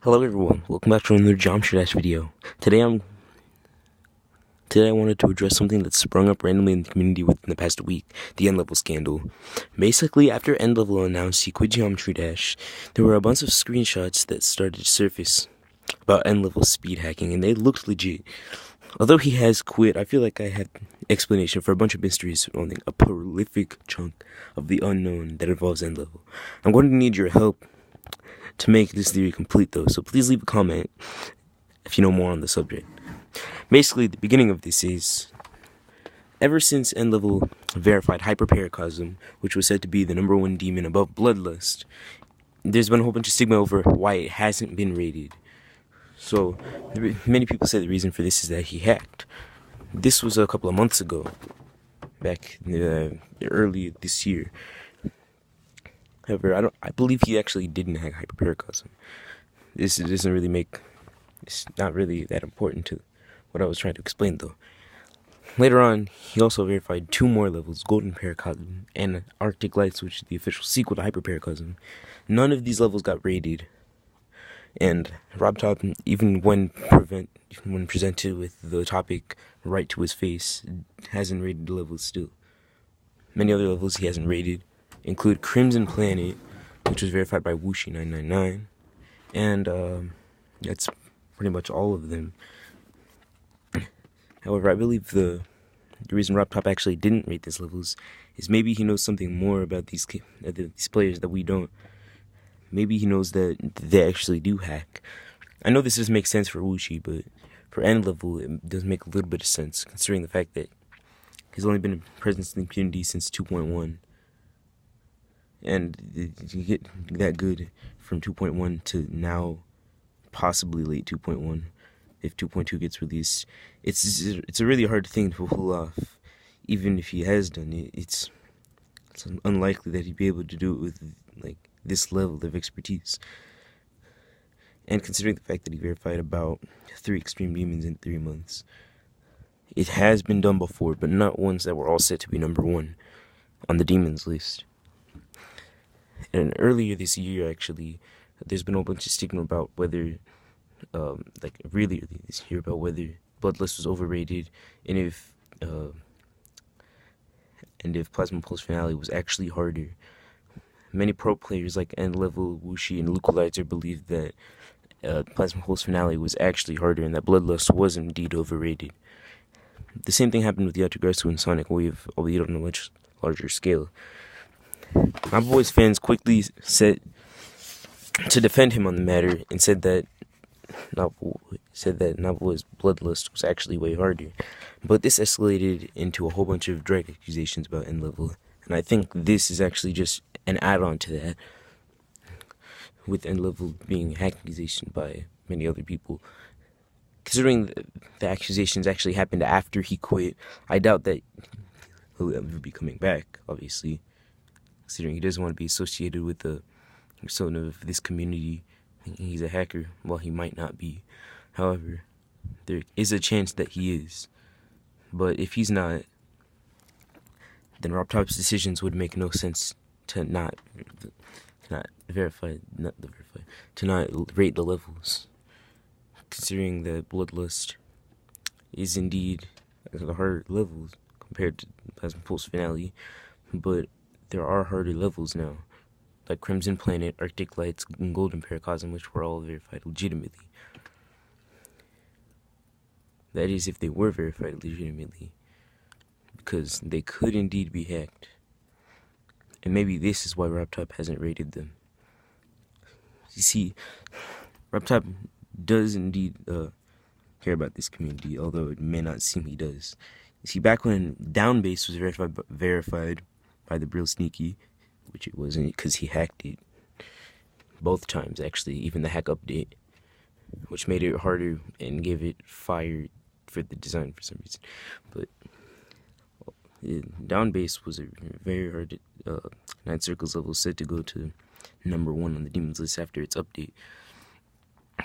Hello everyone, welcome back to another Geometry Dash video. Today I wanted to address something that sprung up randomly in the community within the past week, the EndLevel scandal. Basically, after EndLevel announced he quit Geometry Dash, there were a bunch of screenshots that started to surface about EndLevel speed hacking, and they looked legit. Although he has quit, I feel like I had explanation for a bunch of mysteries surrounding a prolific chunk of the unknown that involves EndLevel. I'm going to need your help to make this theory complete, though, so please leave a comment if you know more on the subject. Basically, the beginning of this is, ever since EndLevel verified hyperparacosm, which was said to be the #1 demon above bloodlust, there's been a whole bunch of stigma over why it hasn't been rated. So, many people say the reason for this is that he hacked. This was a couple of months ago, back early this year. However, I believe he actually didn't hack hyperparacosm. This doesn't really it's not really that important to what I was trying to explain, though. Later on, he also verified 2 more levels, Golden Paracosm and Arctic Lights, which is the official sequel to hyperparacosm. None of these levels got rated, and RobTop, even when presented with the topic right to his face, hasn't rated the levels still. Many other levels he hasn't rated include Crimson Planet, which was verified by Sea1997, and that's pretty much all of them. However, I believe the reason RobTop actually didn't rate these levels is maybe he knows something more about these players that we don't. Maybe he knows that they actually do hack. I know this doesn't make sense for Wuxi, but for EndLevel, it does make a little bit of sense, considering the fact that he's only been a presence in the community since 2.1. And you get that good from 2.1 to now, possibly late 2.1, if 2.2 gets released. It's a really hard thing to pull off. Even if he has done it, it's unlikely that he'd be able to do it with this level of expertise. And considering the fact that he verified about 3 extreme demons in 3 months, it has been done before, but not ones that were all set to be #1 on the demons list. And earlier this year, actually, there's been a bunch of stigma about whether, really early this year, about whether Bloodlust was overrated, and if Plasma Pulse Finale was actually harder. Many pro players like EndLevel, Wuxi, and Lucalizer believed that Plasma Pulse Finale was actually harder, and that Bloodlust was indeed overrated. The same thing happened with Yatagarasu and Sonic Wave, albeit on a much larger scale. My boy's fans quickly said to defend him on the matter and said that Novel's Bloodlust was actually way harder. But this escalated into a whole bunch of direct accusations about EndLevel, and I think this is actually just an add-on to that, with EndLevel being hacked accusation by many other people. Considering the accusations actually happened after he quit, I doubt that he'll ever be coming back, obviously. Considering he doesn't want to be associated with the persona of this community, thinking he's a hacker, while he might not be. However, there is a chance that he is. But if he's not, then RobTop's decisions would make no sense to not rate the levels. Considering that Bloodlust is indeed the harder levels compared to Plasma Pulse Finale, but there are harder levels now, like Crimson Planet, Arctic Lights, and Golden Paracosm, which were all verified legitimately. That is, if they were verified legitimately, because they could indeed be hacked. And maybe this is why RobTop hasn't rated them. You see, RobTop does indeed care about this community, although it may not seem he does. You see, back when Downbase was verified by the Brill Sneaky, which it wasn't because he hacked it both times, actually, even the hack update, which made it harder and gave it fire for the design for some reason. But Downbase was a very hard 9 circles level, set to go to #1 on the demons list after its update.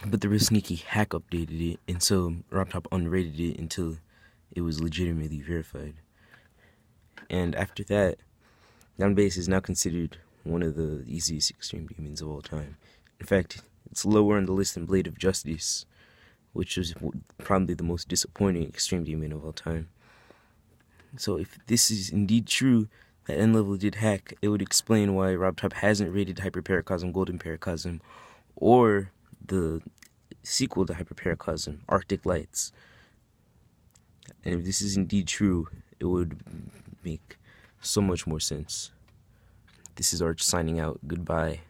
But the Brill Sneaky hack updated it, and so RobTop unrated it until it was legitimately verified. And after that, Downbase is now considered one of the easiest extreme demons of all time. In fact, It's lower on the list than Blade of Justice, which was probably the most disappointing Extreme Demon of all time. So if this is indeed true, that EndLevel did hack, it would explain why RobTop hasn't rated Hyperparacosm Golden Paracosm, or the sequel to Hyperparacosm, Arctic Lights. And if this is indeed true, it would make so much more sense. This is Arch signing out. Goodbye.